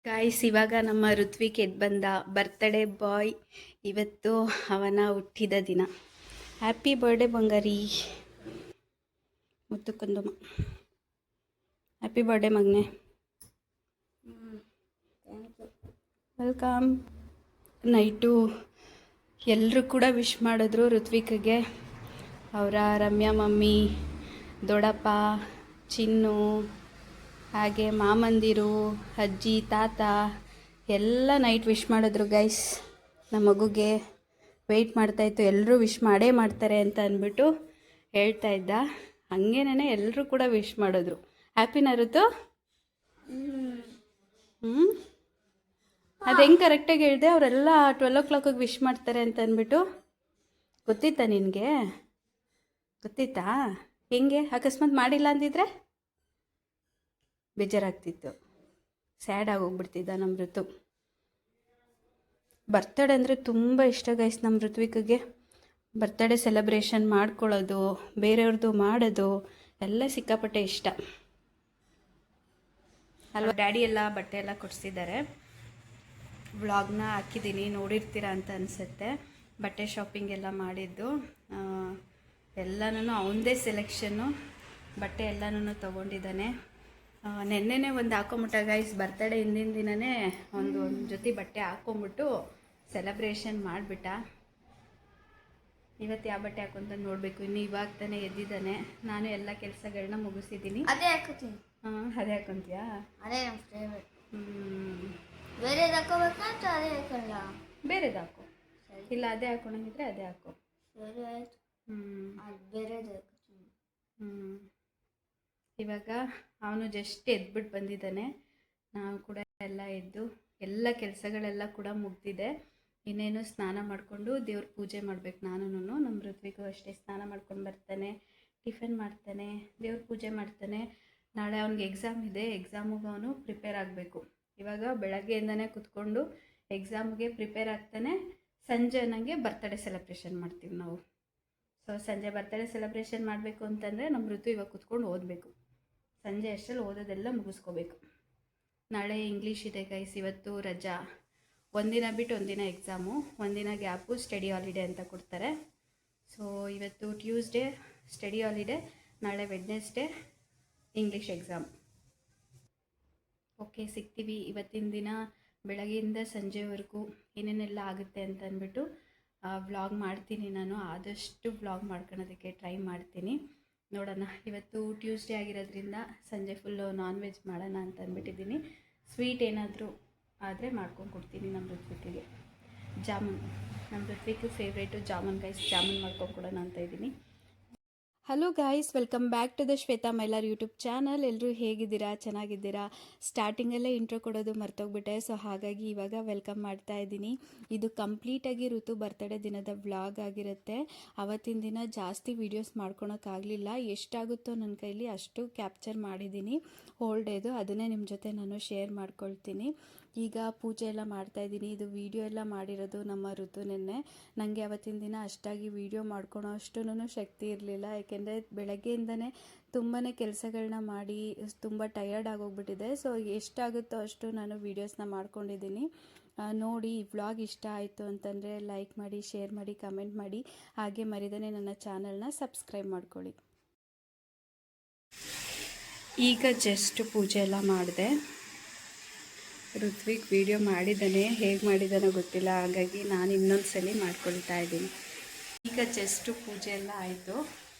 Guys, ಇವಾಗ ನಮ್ಮ ಋತ್ವಿಕ್ ಎದ್ದು ಬಂದ. ಬರ್ತ್ಡೇ ಬಾಯ್ ಇವತ್ತು, ಅವನ ಹುಟ್ಟಿದ ದಿನ. ಹ್ಯಾಪಿ ಬರ್ಡೇ ಬಂಗಾರಿ, ಮುತ್ತು ಕಂದಮ್ಮ. ಹ್ಯಾಪಿ ಬರ್ಡೇ ಮಗನೆ. ವೆಲ್ಕಮ್. ನೈಟು ಎಲ್ಲರೂ ಕೂಡ ವಿಶ್ ಮಾಡಿದ್ರು ಋತ್ವಿಕ್ಗೆ. ಅವರ ರಮ್ಯಾ ಮಮ್ಮಿ, ದೊಡ್ಡಪ್ಪ, ಚಿನ್ನು, ಹಾಗೆ ಮಾಮಂದಿರು, ಅಜ್ಜಿ, ತಾತ ಎಲ್ಲ ನೈಟ್ ವಿಶ್ ಮಾಡಿದ್ರು ಗೈಸ್. ನಮ್ಮ ಮಗುಗೆ ವೆಯ್ಟ್ ಮಾಡ್ತಾಯಿತ್ತು, ಎಲ್ಲರೂ ವಿಶ್ ಮಾಡೇ ಮಾಡ್ತಾರೆ ಅಂತ ಅಂದ್ಬಿಟ್ಟು ಹೇಳ್ತಾ ಇದ್ದ. ಹಂಗೇನೇ ಎಲ್ಲರೂ ಕೂಡ ವಿಶ್ ಮಾಡಿದ್ರು. ಹ್ಯಾಪಿನ ಋತು? ಅದು ಹೆಂಗೆ ಕರೆಕ್ಟಾಗಿ ಹೇಳಿದೆ? ಅವರೆಲ್ಲ 12 o'clock ವಿಶ್ ಮಾಡ್ತಾರೆ ಅಂತ ಅಂದ್ಬಿಟ್ಟು. ಗೊತ್ತಿತ್ತಾ ನಿನಗೆ? ಗೊತ್ತಿತ್ತಾ? ಹೆಂಗೆ ಅಕಸ್ಮಾತ್ ಮಾಡಿಲ್ಲ ಅಂದಿದ್ರೆ ಬೇಜಾರಾಗ್ತಿತ್ತು, ಸ್ಯಾಡ್ ಆಗೋಗ್ಬಿಡ್ತಿದ್ದ ನಮ್ಮ ಋತು. ಬರ್ತಡೇ ಅಂದರೆ ತುಂಬ ಇಷ್ಟ ಗೈಸ್ ನಮ್ಮ ಋತ್ವಿಕ್ಗೆ. ಬರ್ತಡೇ ಸೆಲೆಬ್ರೇಷನ್ ಮಾಡ್ಕೊಳ್ಳೋದು, ಬೇರೆಯವ್ರದ್ದು ಮಾಡೋದು ಎಲ್ಲ ಸಿಕ್ಕಾಪಟ್ಟೆ ಇಷ್ಟ ಅಲ್ವಾ. ಡ್ಯಾಡಿ ಎಲ್ಲ ಬಟ್ಟೆ ಎಲ್ಲ ಕೊಡಿಸಿದ್ದಾರೆ. ವ್ಲಾಗ್ನ ಹಾಕಿದ್ದೀನಿ, ನೋಡಿರ್ತೀರ ಅಂತ ಅನಿಸುತ್ತೆ. ಬಟ್ಟೆ ಶಾಪಿಂಗ್ ಎಲ್ಲ ಮಾಡಿದ್ದು ಎಲ್ಲನೂ ಅವನದೇ ಸೆಲೆಕ್ಷನ್ನು. ಬಟ್ಟೆ ಎಲ್ಲನೂ ತೊಗೊಂಡಿದ್ದಾನೆ. ನೆನ್ನೆನೇ ಒಂದು ಹಾಕೊಂಬಿಟ್ಟ ಗೈಸ್. ಬರ್ತಡೇ ಹಿಂದಿನ ದಿನವೇ ಒಂದು ಜೊತೆ ಬಟ್ಟೆ ಹಾಕ್ಕೊಂಬಿಟ್ಟು ಸೆಲೆಬ್ರೇಷನ್ ಮಾಡಿಬಿಟ್ಟ. ಇವತ್ತು ಯಾವ ಬಟ್ಟೆ ಹಾಕೊಂತ ನೋಡಬೇಕು. ಇನ್ನು ಇವಾಗ ತಾನೇ ಎದ್ದಿದ್ದಾನೆ. ನಾನು ಎಲ್ಲ ಕೆಲಸಗಳನ್ನ ಮುಗಿಸಿದ್ದೀನಿ. ಅದೇ ಹಾಕೋತೀನಿ. ಅದೇ ಹಾಕೊಂತೀಯಾ? ಅದೇ ನಮ್ಮ ಫೇವ್ರೆಟ್. ಬೇರೆದು ಹಾಕೋಬೇಕಾ ಅಥವಾ ಅದೇ ಹಾಕೊಳ್ಳ? ಬೇರೆದು ಹಾಕೋ. ಇಲ್ಲ ಅದೇ ಹಾಕೊಳಂಗಿದ್ರೆ ಅದೇ ಹಾಕೋ. ಸರಿ ಆಯಿತು. ಅದು ಬೇರೆದು ಹಾಕೋತೀನಿ. ಇವಾಗ ಅವನು ಜಸ್ಟ್ ಎದ್ಬಿಟ್ಟು ಬಂದಿದ್ದಾನೆ. ನಾವು ಕೂಡ ಎಲ್ಲ ಎದ್ದು ಎಲ್ಲ ಕೆಲಸಗಳೆಲ್ಲ ಕೂಡ ಮುಗ್ದಿದೆ. ಇನ್ನೇನು ಸ್ನಾನ ಮಾಡಿಕೊಂಡು ದೇವ್ರ ಪೂಜೆ ಮಾಡಬೇಕು. ನಾನು ನಮ್ಮ ಋತ್ವಿಗೂ ಅಷ್ಟೇ ಸ್ನಾನ ಮಾಡ್ಕೊಂಡು ಬರ್ತಾನೆ, ಟಿಫನ್ ಮಾಡ್ತಾನೆ, ದೇವ್ರ ಪೂಜೆ ಮಾಡ್ತಾನೆ. ನಾಳೆ ಅವ್ನಿಗೆ ಎಕ್ಸಾಮ್ ಇದೆ, ಎಕ್ಸಾಮಿಗೆ ಅವನು ಪ್ರಿಪೇರ್ ಆಗಬೇಕು. ಇವಾಗ ಬೆಳಗ್ಗೆಯಿಂದನೇ ಕೂತ್ಕೊಂಡು ಎಕ್ಸಾಮ್ಗೆ ಪ್ರಿಪೇರ್ ಆಗ್ತಾನೆ. ಸಂಜೆ ನನಗೆ ಬರ್ತಡೇ ಸೆಲೆಬ್ರೇಷನ್ ಮಾಡ್ತೀವಿ ನಾವು. ಸೊ ಸಂಜೆ ಬರ್ತಡೇ ಸೆಲೆಬ್ರೇಷನ್ ಮಾಡಬೇಕು ಅಂತಂದರೆ ನಮ್ಮ ಋತು ಇವಾಗ ಕೂತ್ಕೊಂಡು ಓದಬೇಕು. ಸಂಜೆ ಅಷ್ಟರಲ್ಲಿ ಓದೋದೆಲ್ಲ ಮುಗಿಸ್ಕೋಬೇಕು. ನಾಳೆ ಇಂಗ್ಲೀಷ್ ಇದೆ ಗೈಸ್. ಇವತ್ತು ರಜಾ. ಒಂದಿನ ಬಿಟ್ಟು ಒಂದಿನ ಎಕ್ಸಾಮು, ಒಂದಿನ ಗ್ಯಾಪು ಸ್ಟಡಿ ಹಾಲಿಡೇ ಅಂತ ಕೊಡ್ತಾರೆ. ಸೊ ಇವತ್ತು ಟ್ಯೂಸ್ಡೇ ಸ್ಟಡಿ ಹಾಲಿಡೇ, ನಾಳೆ ವೆಡ್ನೆಸ್ಡೇ ಇಂಗ್ಲೀಷ್ ಎಕ್ಸಾಮ್. ಓಕೆ, ಸಿಗ್ತೀವಿ ಇವತ್ತಿನ ದಿನ ಬೆಳಗ್ಗೆಯಿಂದ ಸಂಜೆವರೆಗೂ ಏನೇನೆಲ್ಲ ಆಗುತ್ತೆ ಅಂತ ಅಂದ್ಬಿಟ್ಟು ವ್ಲಾಗ್ ಮಾಡ್ತೀನಿ. ನಾನು ಆದಷ್ಟು ವ್ಲಾಗ್ ಮಾಡ್ಕೊಳೋದಕ್ಕೆ ಟ್ರೈ ಮಾಡ್ತೀನಿ. ನೋಡೋಣ. ಇವತ್ತು ಟ್ಯೂಸ್ಡೇ ಆಗಿರೋದ್ರಿಂದ ಸಂಜೆ ಫುಲ್ಲು ನಾನ್ ವೆಜ್ ಮಾಡೋಣ ಅಂತ ಅಂದ್ಬಿಟ್ಟಿದ್ದೀನಿ. ಸ್ವೀಟ್ ಏನಾದರೂ ಆದರೆ ಮಾಡ್ಕೊಂಡು ಕೊಡ್ತೀನಿ ನಮ್ಮ ಋತ್ವಿಕ್ಗೆ. ಜಾಮೂನ್, ನಮ್ಮ ಋತ್ವಿಕ್ ಫೇವ್ರೇಟು ಜಾಮೂನ್ ಗೈಸ್. ಜಾಮೂನ್ ಮಾಡ್ಕೊಂಡು ಕೊಡೋಣ ಅಂತ ಇದ್ದೀನಿ. Hello guys, welcome back to the Shweta Mylar YouTube channel. ಎಲ್ಲರೂ ಹೇಗಿದ್ದೀರಾ? ಚೆನ್ನಾಗಿದ್ದೀರಾ? ಸ್ಟಾರ್ಟಿಂಗಲ್ಲೇ ಇಂಟ್ರೋ ಕೊಡೋದು ಮರ್ತೋಗ್ಬಿಟ್ಟೆ. ಸೊ ಹಾಗಾಗಿ ಇವಾಗ ವೆಲ್ಕಮ್ ಮಾಡ್ತಾ ಇದ್ದೀನಿ. ಇದು ಕಂಪ್ಲೀಟಾಗಿ ಋತು ಬರ್ತಡೇ ದಿನದ ವ್ಲಾಗ್ ಆಗಿರುತ್ತೆ. ಅವತ್ತಿನ ದಿನ ಜಾಸ್ತಿ ವೀಡಿಯೋಸ್ ಮಾಡ್ಕೊಳಕ್ಕಾಗಲಿಲ್ಲ. ಎಷ್ಟಾಗುತ್ತೋ ನನ್ನ ಕೈಲಿ ಅಷ್ಟು ಕ್ಯಾಪ್ಚರ್ ಮಾಡಿದ್ದೀನಿ ಹೋಲ್ ಡೇದು. ಅದನ್ನೇ ನಿಮ್ಮ ಜೊತೆ ನಾನು ಶೇರ್ ಮಾಡ್ಕೊಳ್ತೀನಿ. ಈಗ ಪೂಜೆ ಎಲ್ಲ ಮಾಡ್ತಾಯಿದ್ದೀನಿ. ಇದು ವೀಡಿಯೋ ಎಲ್ಲ ಮಾಡಿರೋದು ನಮ್ಮ ಋತುನೇ. ನನಗೆ ಅವತ್ತಿನ ದಿನ ಅಷ್ಟಾಗಿ ವೀಡಿಯೋ ಮಾಡ್ಕೊಳೋ ಅಷ್ಟೂ ಶಕ್ತಿ ಇರಲಿಲ್ಲ. ಯಾಕೆಂದರೆ ಬೆಳಗ್ಗೆಯಿಂದನೇ ತುಂಬಾ ಕೆಲಸಗಳನ್ನ ಮಾಡಿ ತುಂಬ ಟಯರ್ಡ್ ಆಗೋಗ್ಬಿಟ್ಟಿದೆ. ಸೊ ಎಷ್ಟಾಗುತ್ತೋ ಅಷ್ಟು ನಾನು ವೀಡಿಯೋಸ್ನ ಮಾಡ್ಕೊಂಡಿದ್ದೀನಿ. ನೋಡಿ, ಈ ವ್ಲಾಗ್ ಇಷ್ಟ ಆಯಿತು ಅಂತಂದರೆ ಲೈಕ್ ಮಾಡಿ, ಶೇರ್ ಮಾಡಿ, ಕಮೆಂಟ್ ಮಾಡಿ. ಹಾಗೆ ಮರಿದೇ ನನ್ನ ಚಾನಲ್ನ ಸಬ್ಸ್ಕ್ರೈಬ್ ಮಾಡ್ಕೊಳ್ಳಿ. ಈಗ ಜಸ್ಟ್ ಪೂಜೆ ಎಲ್ಲ ಮಾಡಿದೆ. ಋತ್ವಿಕ್ ವಿಡಿಯೋ ಮಾಡಿದ್ದಾನೆ, ಹೇಗೆ ಮಾಡಿದ್ದಾನೋ ಗೊತ್ತಿಲ್ಲ. ಹಾಗಾಗಿ ನಾನು ಇನ್ನೊಂದು ಸಲ ಮಾಡ್ಕೊಳ್ತಾ ಇದ್ದೀನಿ. ಈಗ ಜಸ್ಟು ಪೂಜೆ ಎಲ್ಲ ಆಯಿತು.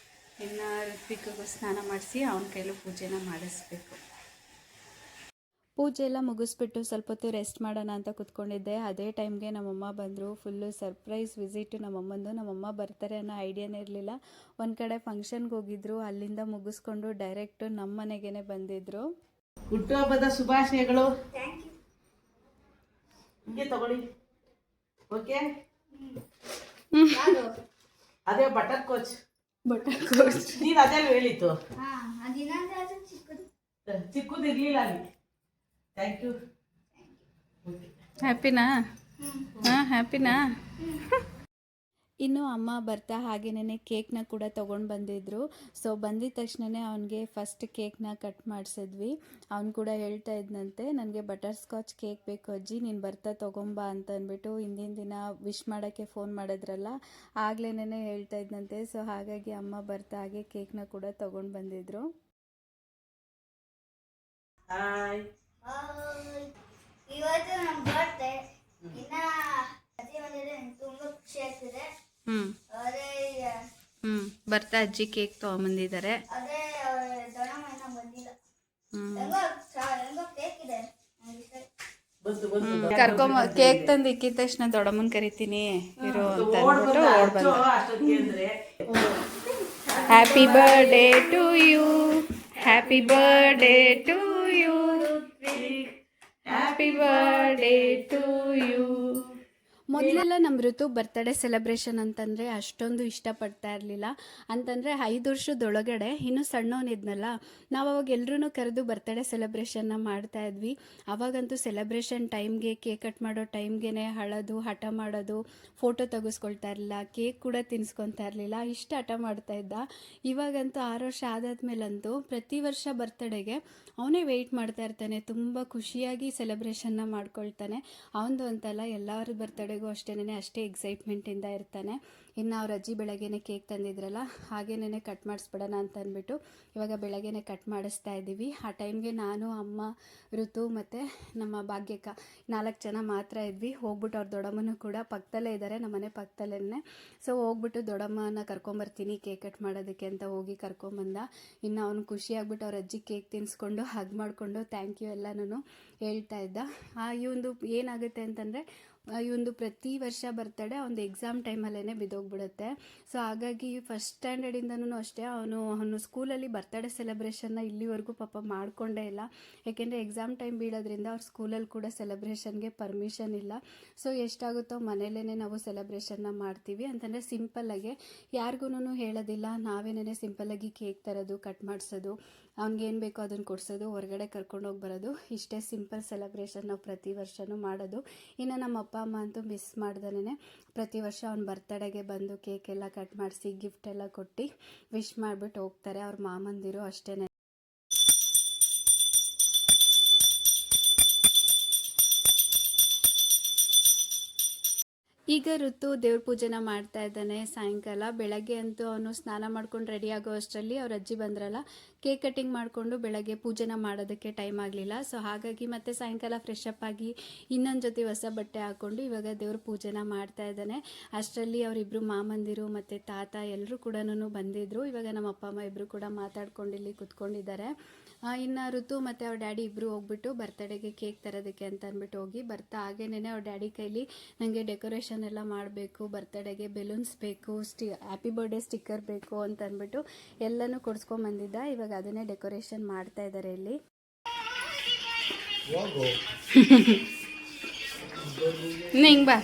ಇನ್ನು ಋತ್ವಿಕ್ಗೂ ಸ್ನಾನ ಮಾಡಿಸಿ ಅವನ ಕೈಲೂ ಪೂಜೆನ ಮಾಡಿಸ್ಬೇಕು. ಪೂಜೆ ಎಲ್ಲ ಮುಗಿಸ್ಬಿಟ್ಟು ಸ್ವಲ್ಪ ಹೊತ್ತು ರೆಸ್ಟ್ ಮಾಡೋಣ ಅಂತ ಕೂತ್ಕೊಂಡಿದ್ದೆ. ಅದೇ ಟೈಮ್ಗೆ ನಮ್ಮಮ್ಮ ಬಂದರು. ಫುಲ್ಲು ಸರ್ಪ್ರೈಸ್ ವಿಸಿಟು ನಮ್ಮಮ್ಮಂದು. ನಮ್ಮಮ್ಮ ಬರ್ತಾರೆ ಅನ್ನೋ ಐಡಿಯಾನೇ ಇರಲಿಲ್ಲ. ಒಂದು ಕಡೆ ಫಂಕ್ಷನ್ಗೆ ಹೋಗಿದ್ರು, ಅಲ್ಲಿಂದ ಮುಗಿಸ್ಕೊಂಡು ಡೈರೆಕ್ಟು ನಮ್ಮ ಮನೆಗೇ ಬಂದಿದ್ದರು. ಹುಟ್ಟುಹಬ್ಬದ ಶುಭಾಶಯಗಳು. ಹಿಂಗೆ ತಗೊಳ್ಳಿ. ಓಕೆ, ಅದೇ ಬಟರ್ ಕೋಚ್. ನೀನು ಅದೇ ಹೇಳಿತ್ತು, ಚಿಕ್ಕದಿರ್ಲಿಲ್ಲ ಅಲ್ಲಿ. Thank you. ಹ್ಯಾಪಿನಾ? ಹಾಂ, ಹ್ಯಾಪಿನಾ? ಇನ್ನು ಅಮ್ಮ ಬರ್ತಾ ಹಾಗೇನೇ ಕೇಕ್ನ ಕೂಡ ತೊಗೊಂಡು ಬಂದಿದ್ರು. ಸೊ ಬಂದಿದ ತಕ್ಷಣವೇ ಅವನಿಗೆ ಫಸ್ಟ್ ಕೇಕ್ನ ಕಟ್ ಮಾಡಿಸಿದ್ವಿ. ಅವ್ನು ಕೂಡ ಹೇಳ್ತಾ ಇದ್ನಂತೆ, ನನಗೆ ಬಟರ್ ಸ್ಕಾಚ್ ಕೇಕ್ ಬೇಕು ಅಜ್ಜಿ, ನೀನು ಬರ್ತಾ ತೊಗೊಂಬಾ ಅಂತ ಅಂದ್ಬಿಟ್ಟು ಹಿಂದಿನ ದಿನ ವಿಶ್ ಮಾಡೋಕ್ಕೆ ಫೋನ್ ಮಾಡಿದ್ರಲ್ಲ ಆಗ್ಲೇನೇ ಹೇಳ್ತಾ ಇದ್ನಂತೆ. ಸೊ ಹಾಗಾಗಿ ಅಮ್ಮ ಬರ್ತಾ ಹಾಗೆ ಕೇಕ್ನ ಕೂಡ ತೊಗೊಂಡು ಬಂದಿದ್ರು. ಹಾಯ್. ಇವತ್ತು ನಮ್ಮ ಬರ್ತ್ಡೇ. ಇನ್ನ ಅಜ್ಜಿ ಬಂದಿದೆ, ನಂಗೆ ತುಂಬಾ ಖುಷಿ ಆಗ್ತಿದೆ. ಅದೇ ಬರ್ತಾ ಅಜ್ಜಿ ಕೇಕ್ ತೊಗೊಂಬಂದಿದ್ದಾರೆ. ಅದೇ ದೊಡ್ಡಮ್ಮ ಇನ್ನ ಬಂದಿಲ್ಲ. ಹೆಂಗೋ ಕೇಕ್ ಇದೆ, ನಂಗೆ ಇಷ್ಟ. ಬಂತು ಕೇಕ್ ತಂದು ಇಕ್ಕಿದ ತಕ್ಷಣ ದೊಡ್ಡಮ್ಮನ ಕರಿತೀನಿ ಇರು ಅಂತ ಅಂದ್ಬಿಟ್ಟು ಓಡ್ ಬಂದ. Happy birthday to you, happy birthday to you, happy birthday to you. ಮೊದಲೆಲ್ಲ ನಮ್ಮ ಋತು ಬರ್ತಡೇ ಸೆಲೆಬ್ರೇಷನ್ ಅಂತಂದರೆ ಅಷ್ಟೊಂದು ಇಷ್ಟಪಡ್ತಾ ಇರಲಿಲ್ಲ. ಅಂತಂದರೆ 5 ವರ್ಷದೊಳಗಡೆ ಇನ್ನೂ ಸಣ್ಣವನಿದ್ನಲ್ಲ, ನಾವು ಅವಾಗ ಎಲ್ಲರೂ ಕರೆದು ಬರ್ತಡೇ ಸೆಲೆಬ್ರೇಷನ್ನ ಮಾಡ್ತಾಯಿದ್ವಿ. ಅವಾಗಂತೂ ಸೆಲೆಬ್ರೇಷನ್ ಟೈಮ್ಗೆ ಕೇಕ್ ಕಟ್ ಮಾಡೋ ಟೈಮ್ಗೆ ಅಳೋದು, ಹಠ ಮಾಡೋದು, ಫೋಟೋ ತೆಗೆಸ್ಕೊಳ್ತಾ ಇರಲಿಲ್ಲ, ಕೇಕ್ ಕೂಡ ತಿನ್ಸ್ಕೊತಾ ಇರಲಿಲ್ಲ, ಇಷ್ಟು ಹಠ ಮಾಡ್ತಾಯಿದ್ದ. ಇವಾಗಂತೂ 6 ವರ್ಷ ಆದಾದ್ಮೇಲಂತೂ ಪ್ರತಿ ವರ್ಷ ಬರ್ತಡೇಗೆ ಅವನೇ ವೆಯ್ಟ್ ಮಾಡ್ತಾ ಇರ್ತಾನೆ, ತುಂಬ ಖುಷಿಯಾಗಿ ಸೆಲೆಬ್ರೇಷನ್ನ ಮಾಡ್ಕೊಳ್ತಾನೆ. ಅವನದು ಅಂತಲ್ಲ, ಎಲ್ಲರ ಬರ್ತಡೇಗೂ ಅಷ್ಟೇ ಎಕ್ಸೈಟ್ಮೆಂಟಿಂದ ಇರ್ತಾನೆ. ಇನ್ನು ಅವ್ರ ಅಜ್ಜಿ ಬೆಳಗ್ಗೆನೇ ಕೇಕ್ ತಂದಿದ್ರಲ್ಲ, ಹಾಗೇನೇ ಕಟ್ ಮಾಡಿಸ್ಬಿಡೋಣ ಅಂತ ಅಂದ್ಬಿಟ್ಟು ಇವಾಗ ಬೆಳಗ್ಗೆನೇ ಕಟ್ ಮಾಡಿಸ್ತಾ ಇದ್ದೀವಿ. ಆ ಟೈಮ್ಗೆ ನಾನು, ಅಮ್ಮ, ಋತು ಮತ್ತು ನಮ್ಮ ಭಾಗ್ಯಕ್ಕ 4 ಜನ ಮಾತ್ರ ಇದ್ವಿ. ಹೋಗ್ಬಿಟ್ಟು ಅವ್ರ ದೊಡ್ಡಮ್ಮನೂ ಕೂಡ ಪಕ್ಕದಲ್ಲೇ ಇದ್ದಾರೆ, ನಮ್ಮ ಮನೆ ಪಕ್ಕದಲ್ಲೇ. ಸೊ ಹೋಗ್ಬಿಟ್ಟು ದೊಡ್ಡಮ್ಮನ ಕರ್ಕೊಂಬರ್ತೀನಿ ಕೇಕ್ ಕಟ್ ಮಾಡೋದಕ್ಕೆ ಅಂತ ಹೋಗಿ ಕರ್ಕೊಂಬಂದ. ಇನ್ನು ಅವನು ಖುಷಿಯಾಗ್ಬಿಟ್ಟು ಅವ್ರ ಅಜ್ಜಿ ಕೇಕ್ ತಿನ್ನಿಸ್ಕೊಂಡು ಹಗ್ ಮಾಡಿಕೊಂಡು ಥ್ಯಾಂಕ್ ಯು ಎಲ್ಲನೂ ಹೇಳ್ತಾ ಇದ್ದ. ಇವಂದು ಏನಾಗುತ್ತೆ ಅಂತಂದರೆ, ಇವಂದು ಪ್ರತಿ ವರ್ಷ ಬರ್ತಡೇ ಒಂದು ಎಕ್ಸಾಮ್ ಟೈಮಲ್ಲೇ ಬಿದ್ದೋಗ್ಬಿಡುತ್ತೆ. ಸೊ ಹಾಗಾಗಿ ಫಸ್ಟ್ ಸ್ಟ್ಯಾಂಡರ್ಡಿಂದನೂ ಅಷ್ಟೇ ಅವನು ಸ್ಕೂಲಲ್ಲಿ ಬರ್ತಡೇ ಸೆಲೆಬ್ರೇಷನ್ನ ಇಲ್ಲಿವರೆಗೂ ಪಾಪ ಮಾಡಿಕೊಂಡೇ ಇಲ್ಲ. ಏಕೆಂದರೆ ಎಕ್ಸಾಮ್ ಟೈಮ್ ಬೀಳೋದ್ರಿಂದ ಅವ್ರ ಸ್ಕೂಲಲ್ಲಿ ಕೂಡ ಸೆಲೆಬ್ರೇಷನ್ಗೆ ಪರ್ಮಿಷನ್ ಇಲ್ಲ. ಸೊ ಎಷ್ಟಾಗುತ್ತೋ ಮನೇಲೇ ನಾವು ಸೆಲೆಬ್ರೇಷನ್ನ ಮಾಡ್ತೀವಿ. ಅಂತಂದರೆ ಸಿಂಪಲ್ಲಾಗೆ ಯಾರಿಗೂ ಹೇಳೋದಿಲ್ಲ, ನಾವೇನೇ ಸಿಂಪಲ್ಲಾಗಿ ಕೇಕ್ ತರೋದು, ಕಟ್ ಮಾಡಿಸೋದು, ಅವ್ನಿಗೇನು ಬೇಕೋ ಅದನ್ನು ಕೊಡಿಸೋದು, ಹೊರಗಡೆ ಕರ್ಕೊಂಡೋಗಿ ಬರೋದು, ಇಷ್ಟೇ ಸಿಂಪಲ್ ಸೆಲೆಬ್ರೇಷನ್ ನಾವು ಪ್ರತಿ ವರ್ಷವೂ ಮಾಡೋದು. ಇನ್ನು ನಮ್ಮ ಅಪ್ಪ ಅಮ್ಮ ಅಂತೂ ಮಿಸ್ ಮಾಡ್ದೇ ಪ್ರತಿ ವರ್ಷ ಅವ್ನ ಬರ್ತಡೇಗೆ ಬಂದು ಕೇಕ್ ಎಲ್ಲ ಕಟ್ ಮಾಡಿಸಿ ಗಿಫ್ಟ್ ಎಲ್ಲ ಕೊಟ್ಟು ವಿಶ್ ಮಾಡಿಬಿಟ್ಟು ಹೋಗ್ತಾರೆ. ಅವ್ರ ಮಾಮಂದಿರು ಅಷ್ಟೇ. ಈಗ ಋತು ದೇವ್ರ ಪೂಜೆನ ಮಾಡ್ತಾ ಇದ್ದಾನೆ ಸಾಯಂಕಾಲ. ಬೆಳಗ್ಗೆ ಅಂತೂ ಅವನು ಸ್ನಾನ ಮಾಡ್ಕೊಂಡು ರೆಡಿ ಆಗೋ ಅಷ್ಟರಲ್ಲಿ ಅವ್ರ ಅಜ್ಜಿ ಬಂದ್ರಲ್ಲ, ಕೇಕ್ ಕಟ್ಟಿಂಗ್ ಮಾಡಿಕೊಂಡು ಬೆಳಗ್ಗೆ ಪೂಜೆನ ಮಾಡೋದಕ್ಕೆ ಟೈಮ್ ಆಗಲಿಲ್ಲ. ಸೊ ಹಾಗಾಗಿ ಮತ್ತೆ ಸಾಯಂಕಾಲ ಫ್ರೆಶ್ ಅಪ್ ಆಗಿ ಇನ್ನೊಂದು ಜೊತೆ ಹೊಸ ಬಟ್ಟೆ ಹಾಕ್ಕೊಂಡು ಇವಾಗ ದೇವ್ರ ಪೂಜೆನ ಮಾಡ್ತಾ ಇದ್ದಾನೆ. ಅಷ್ಟರಲ್ಲಿ ಅವರಿಬ್ಬರು ಮಾಮಂದಿರು ಮತ್ತು ತಾತ ಎಲ್ಲರೂ ಕೂಡ ಬಂದಿದ್ದರು. ಇವಾಗ ನಮ್ಮ ಅಪ್ಪ ಅಮ್ಮ ಇಬ್ಬರು ಕೂಡ ಮಾತಾಡ್ಕೊಂಡು ಇಲ್ಲಿ ಕೂತ್ಕೊಂಡಿದ್ದಾರೆ. ಇನ್ನು ಋತು ಮತ್ತು ಅವ್ರ ಡ್ಯಾಡಿ ಇಬ್ಬರು ಹೋಗ್ಬಿಟ್ಟು ಬರ್ತಡೇಗೆ ಕೇಕ್ ತರೋದಕ್ಕೆ ಅಂತ ಅಂದ್ಬಿಟ್ಟು ಹೋಗಿ ಬರ್ತಾ ಹಾಗೇನೇ ಅವ್ರ ಡ್ಯಾಡಿ ಕೈಲಿ ನನಗೆ ಡೆಕೋರೇಷನ್ ಎಲ್ಲ ಮಾಡಬೇಕು, ಬರ್ತಡೇಗೆ ಬೆಲೂನ್ಸ್ ಬೇಕು, ಹ್ಯಾಪಿ ಬರ್ಡೇ ಸ್ಟಿಕ್ಕರ್ ಬೇಕು ಅಂತ ಅಂದ್ಬಿಟ್ಟು ಎಲ್ಲನೂ ಕೊಡಿಸ್ಕೊಂಬಂದಿದ್ದ. ಇವಾಗ ಅದನ್ನೇ ಡೆಕೋರೇಷನ್ ಮಾಡ್ತಾ ಇದ್ದಾರೆ ಇಲ್ಲಿ. ಹಿಂಗೆ ಬಾ,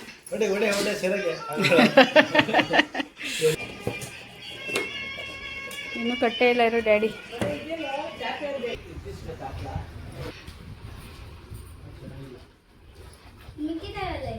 ಇನ್ನೂ ಕಟ್ಟೆ ಇಲ್ಲ ಇರೋ ಡ್ಯಾಡಿ. ಮಿಕ್ಕಿದಾರಲ್ಲೇ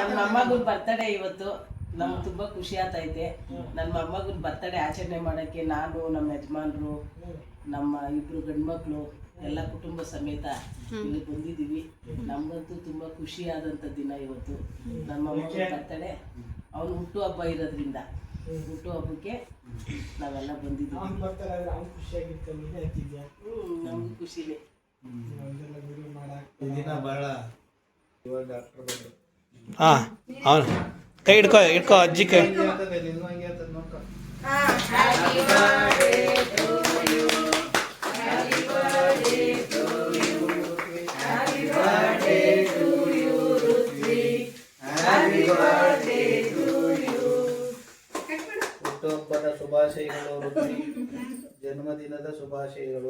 ನನ್ನ ಮೊಮ್ಮಗನ ಬರ್ತಡೇ ಇವತ್ತು. ನಮ್ಗೆ ತುಂಬಾ ಖುಷಿ ಆಗ್ತೈತೆ. ನನ್ನ ಮೊಮ್ಮಗನ ಬರ್ತಡೇ ಆಚರಣೆ ಮಾಡಕ್ಕೆ ನಾನು, ನಮ್ಮ ಯಜಮಾನ್ರು, ನಮ್ಮ ಇಬ್ರು ಗಂಡ್ಮಕ್ಳು ಎಲ್ಲ ಕುಟುಂಬ ಸಮೇತ ಇಲ್ಲಿ ಬಂದಿದ್ದೀವಿ. ನಮ್ಗಂತೂ ತುಂಬಾ ಖುಷಿ ಆದಂಥ ದಿನ ಇವತ್ತು. ನನ್ನ ಮೊಮ್ಮಗನ ಬರ್ತಡೇ, ಅವನು ಹುಟ್ಟು ಹಬ್ಬ ಇರೋದ್ರಿಂದ ಹುಟ್ಟು ಹಬ್ಬಕ್ಕೆ ನಾವೆಲ್ಲ ಬಂದಿದ್ದೀವಿ. ನಮ್ಗೂ ಖುಷಿನೇ. ಹಾಂ ಅವನು ಕೈ ಹಿಡ್ಕೊ ಅಜ್ಜಿ ಕೈ. ಹುಟ್ಟುಹಬ್ಬದ ಶುಭಾಶಯಗಳು ರುದ್ರಿ, ಜನ್ಮದಿನದ ಶುಭಾಶಯಗಳು.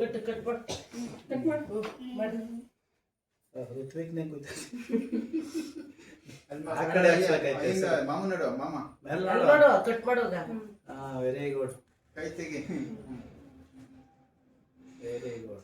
ಋತ್ವಿಕ್ನೇ ಕೂತ ಆ ಕಡೆ ಮಾಮ ನಡುವ ಮಾಮ ಕಟ್ ಮಾಡೋಗ. ವೆರಿ ಗುಡ್, ಕೈ ತೆಗಿ. Very good.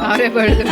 ಅವರೇ ಬೆಳೆದ್ರು.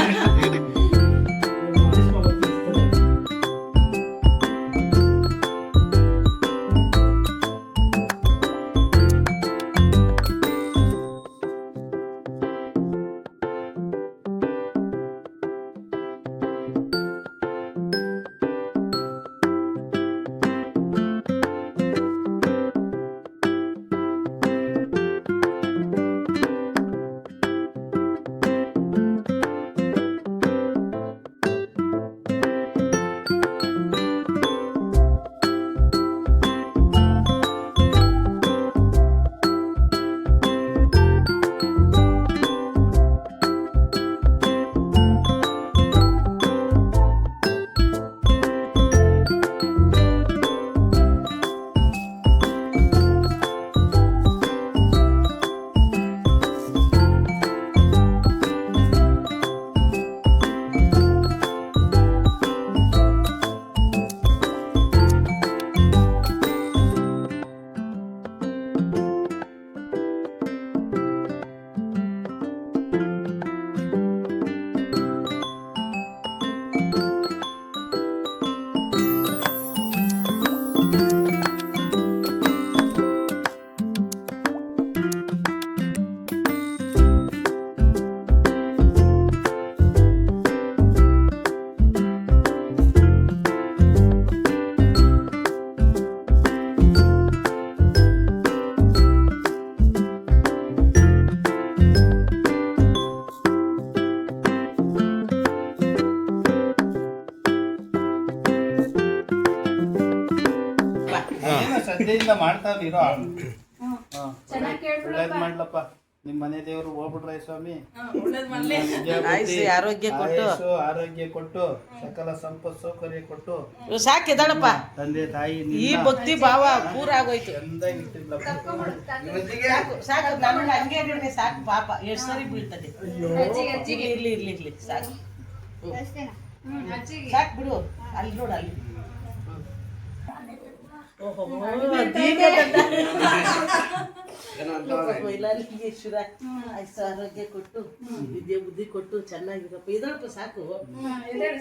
ನೆಮ್ಮದಿಯಿಂದ ಮಾಡ್ತಾವಿರೋ ಚೆನ್ನಾಗಿ ಒಳ್ಳೇದ್ ಮಾಡ್ಲಪ್ಪ. ನಿಮ್ಮ ಮನೆ ದೇವರು ಹೋಗ್ಬಿಟ್ರೆ ಸ್ವಾಮಿ, ಆಯುಷ್ಯ ಆರೋಗ್ಯ ಕೊಟ್ಟು ಆಯುಸ್ಸು, ಆರೋಗ್ಯ ಕೊಟ್ಟು, ಸಕಲ ಸಂಪತ್ ಸೌಕರ್ಯ ಕೊಟ್ಟು, ಸಾಕಿದಾಳಪ್ಪ. ತಂದೆ ತಾಯಿ ಈ ಭಕ್ತಿ ಭಾವ ಪೂರ ಆಗೋಯ್ತು. ಚಂದಾಗಿ ಇಟ್ಟಿದ್ಲಪ್ಪ. ಸಾಕು ಸಾಕು, ನಮ್ಗೆ ಹಂಗೆ ಇದ್ರೆ ಸಾಕು. ಪಾಪ ಎಷ್ಟು ಸರಿ ಬೀಳ್ತದೆ. ಇರ್ಲಿ ಇರ್ಲಿ ಇರ್ಲಿ ಸಾಕು. ಸಾಕು ಬಿಡು. ಅಲ್ಲಿ ನೋಡು ಅಲ್ಲಿ. ಓಹೋ ಮೈಲಾಲಿಂಗೇಶ್ವರ ಆಯುಷ್ಯ ಆರೋಗ್ಯ ಕೊಟ್ಟು, ವಿದ್ಯೆ ಬುದ್ಧಿ ಕೊಟ್ಟು ಚೆನ್ನಾಗಿರಪ್ಪ. ಇದಳಪ್ಪ ಸಾಕು,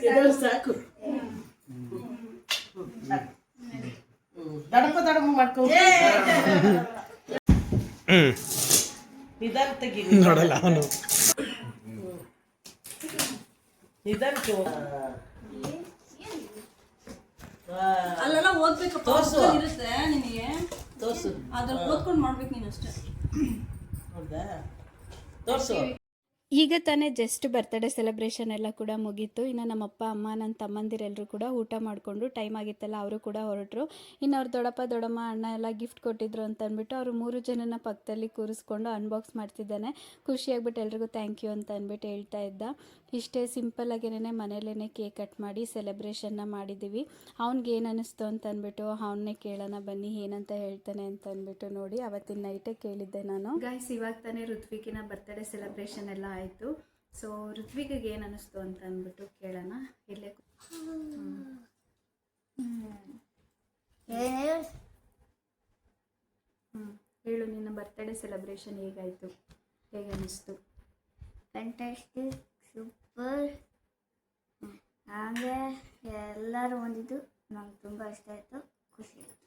ಇದಳು ಸಾಕು. ದಡಪ ದಡಪ ಮಾಡ್ಕೊ. ನಿಧಾನ ತೆಗಿ. ನೋಡಲ್ಲ ಅವನು. ನಿಧಾನಕ್ಕೆ ಅಲ್ಲೆಲ್ಲ ಓದ್ಬೇಕಪ್ಪ. ತೋರ್ಸು. ಇರುತ್ತೆ ನಿನಗೆ, ತೋರ್ಸು. ಅದ್ರಲ್ಲಿ ಓದ್ಕೊಂಡು ಮಾಡ್ಬೇಕು ನೀನು ಅಷ್ಟೇ. ಹೌದಾ, ತೋರ್ಸು. ಈಗ ತಾನೇ ಜಸ್ಟ್ ಬರ್ತಡೇ ಸೆಲೆಬ್ರೇಷನ್ ಎಲ್ಲ ಕೂಡ ಮುಗೀತು. ಇನ್ನು ನಮ್ಮಪ್ಪ ಅಮ್ಮ ನನ್ನ ತಮ್ಮಂದಿರೆಲ್ಲರೂ ಕೂಡ ಊಟ ಮಾಡಿಕೊಂಡು ಟೈಮ್ ಆಗಿತ್ತಲ್ಲ ಅವರು ಕೂಡ ಹೊರಟರು. ಇನ್ನು ಅವ್ರ ದೊಡ್ಡಪ್ಪ ದೊಡ್ಡಮ್ಮ ಅಣ್ಣ ಎಲ್ಲ ಗಿಫ್ಟ್ ಕೊಟ್ಟಿದ್ರು ಅಂತ ಅಂದ್ಬಿಟ್ಟು ಅವರು 3 ಜನನ ಪಕ್ಕದಲ್ಲಿ ಕೂರಿಸ್ಕೊಂಡು ಅನ್ಬಾಕ್ಸ್ ಮಾಡ್ತಿದ್ದಾನೆ. ಖುಷಿಯಾಗ್ಬಿಟ್ಟು ಎಲ್ರಿಗೂ ಥ್ಯಾಂಕ್ ಯು ಅಂತ ಅಂದ್ಬಿಟ್ಟು ಹೇಳ್ತಾ ಇದ್ದ. ಇಷ್ಟೇ ಸಿಂಪಲ್ಲಾಗೇನೆ ಮನೇಲೇ ಕೇಕ್ ಕಟ್ ಮಾಡಿ ಸೆಲೆಬ್ರೇಷನ್ನ ಮಾಡಿದ್ದೀವಿ. ಅವ್ನಿಗೆ ಏನು ಅನ್ನಿಸ್ತು ಅಂತ ಅಂದ್ಬಿಟ್ಟು ಅವನ್ನೇ ಕೇಳೋಣ ಬನ್ನಿ ಏನಂತ ಹೇಳ್ತಾನೆ ಅಂತ ಅಂದ್ಬಿಟ್ಟು. ನೋಡಿ ಅವತ್ತಿನ ನೈಟೇ ಕೇಳಿದ್ದೆ ನಾನು. ಗೈಸ್ ಇವಾಗ ತಾನೇ ಋತ್ವಿಕಿನ ಬರ್ತಡೇ ಸೆಲೆಬ್ರೇಷನ್ ಎಲ್ಲ ಆಯಿತು. ಸೊ ಋತ್ವಿಕಿಗೆ ಏನು ಅನ್ನಿಸ್ತು ಅಂತ ಅಂದ್ಬಿಟ್ಟು ಕೇಳೋಣ. ಇಲ್ಲೇ ಹೇಳು, ನಿನ್ನ ಬರ್ತಡೇ ಸೆಲೆಬ್ರೇಷನ್ ಹೇಗಾಯಿತು, ಹೇಗೆ ಅನ್ನಿಸ್ತು? Fantastic, super. ಹಾಗೆ ಎಲ್ಲರೂ ಬಂದಿದ್ದು ನಂಗೆ ತುಂಬ ಇಷ್ಟ ಆಯಿತು, ಖುಷಿ ಆಯಿತು.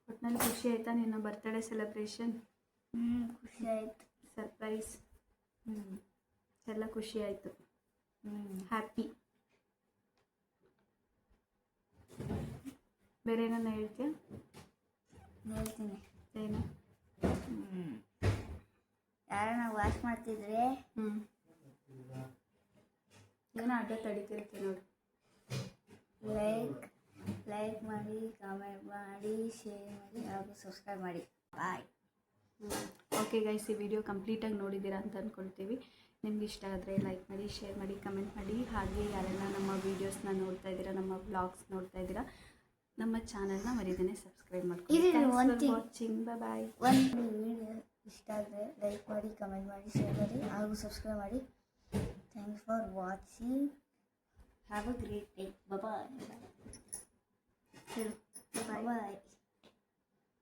ಒಟ್ಟಿನಲ್ಲಿ ಖುಷಿ ಆಯಿತಾ ನಿನ್ನ ಬರ್ತಡೇ ಸೆಲೆಬ್ರೇಷನ್? ಖುಷಿ ಆಯಿತು. ಸರ್ಪ್ರೈಸ್ ಎಲ್ಲ ಖುಷಿ ಆಯಿತು. ಹ್ಯಾಪಿ. ಬೇರೆ ಏನನ್ನ ಹೇಳ್ತೀಯ? ಹೇಳ್ತೀನಿ. ಏನು? ಯಾರನ್ನ ವಾಚ್ ಮಾಡ್ತಿದ್ರೆ ಏನೋ ಅಡ್ಡ ತಡಿತಿರ್ತೀನಿ ನೋಡಿ. ಲೈಕ್ ಮಾಡಿ, ಕಾಮೆಂಟ್ ಮಾಡಿ, ಶೇರ್ ಮಾಡಿ ಹಾಗೂ ಸಬ್ಸ್ಕ್ರೈಬ್ ಮಾಡಿ. ಬಾಯ್. ಓಕೆ ಗೈಸ್, ಈ ವಿಡಿಯೋ ಕಂಪ್ಲೀಟಾಗಿ ನೋಡಿದ್ದೀರಾ ಅಂತ ಅಂದ್ಕೊಳ್ತೀವಿ. ನಿಮ್ಗೆ ಇಷ್ಟ ಆದರೆ ಲೈಕ್ ಮಾಡಿ, ಶೇರ್ ಮಾಡಿ, ಕಮೆಂಟ್ ಮಾಡಿ. ಹಾಗೆ ಯಾರೆಲ್ಲ ನಮ್ಮ ವೀಡಿಯೋಸ್ನ ನೋಡ್ತಾ ಇದ್ದೀರಾ, ನಮ್ಮ ಬ್ಲಾಗ್ಸ್ ನೋಡ್ತಾ ಇದ್ದೀರಾ, ನಮ್ಮ ಚಾನಲ್ನ ಮರಿದೇನೆ ಸಬ್ಸ್ಕ್ರೈಬ್ ಮಾಡ್ಕೊಳ್ಳಿ. ವಾಚಿಂಗ್. ಬಾಯ್. ಒಂದು ವಿಡಿಯೋ ಇಷ್ಟ ಆದರೆ ಲೈಕ್ ಮಾಡಿ, ಕಮೆಂಟ್ ಮಾಡಿ, ಶೇರ್ ಮಾಡಿ ಹಾಗೂ ಸಬ್ಸ್ಕ್ರೈಬ್ ಮಾಡಿ. Thanks for watching. Have a great day. Bye. Bye.